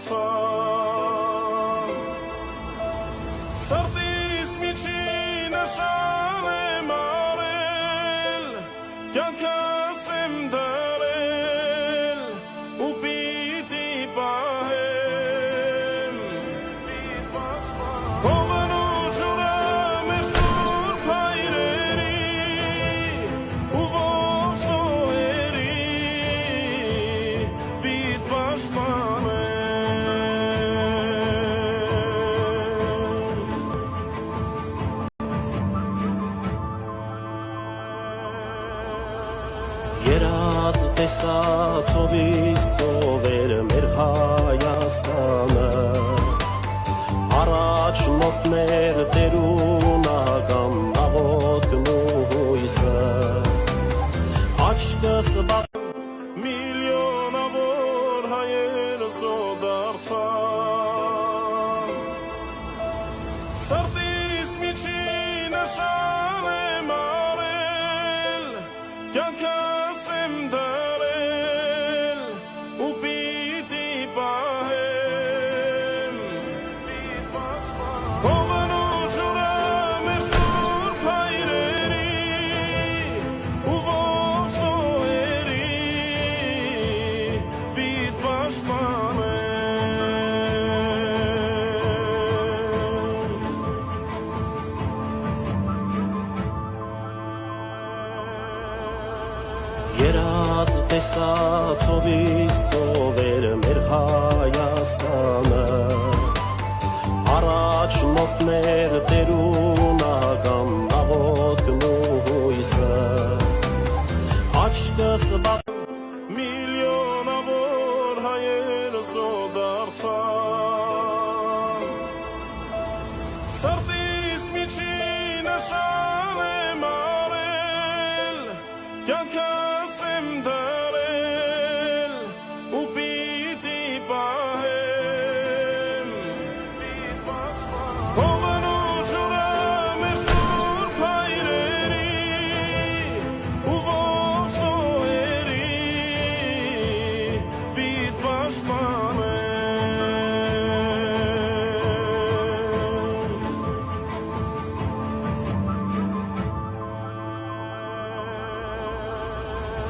դարձան Սրտիս միջին նշան եմ արել Կյանքս եմ դրել ու պիտի պահեմ Հողն ու ջուրը մեր սուրբ հայրերի ու ողջ սոհերի պիտ Երաց տեսած ովից ծովեր մեր Հայաստանը Առաջ մոտներ տերունական աղոտքն ու հույսը Աչքս բաց միլիոնավոր հայեր զոհ դարձան Սրտիս միջին նշան եմ արել Կյանքս եմ դրել ու պիտի պահեմ Հողն ու ջուրը մեր սուրբ հայրերի ու ողջ սոհերի պիտ Երաց տեսած ովից ծովեր մեր Հայաստանը Առաջ մոտներ տերունական աղոտքն ու հույսը Աչքս բաց միլիոնավոր հայեր զոհ դարձան Սրտիս միջին նշան եմ արել Կյանքս եմ դրել ու պիտի պահեմ Հողն ու ջուրը մեր սուրբ հայրերի ու ողջ սոհերի պիտ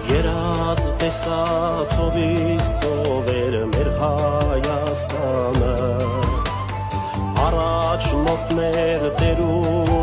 Երաց տեսած ովից ծովեր մեր Հայաստանը Առաջ մոտներ տերուն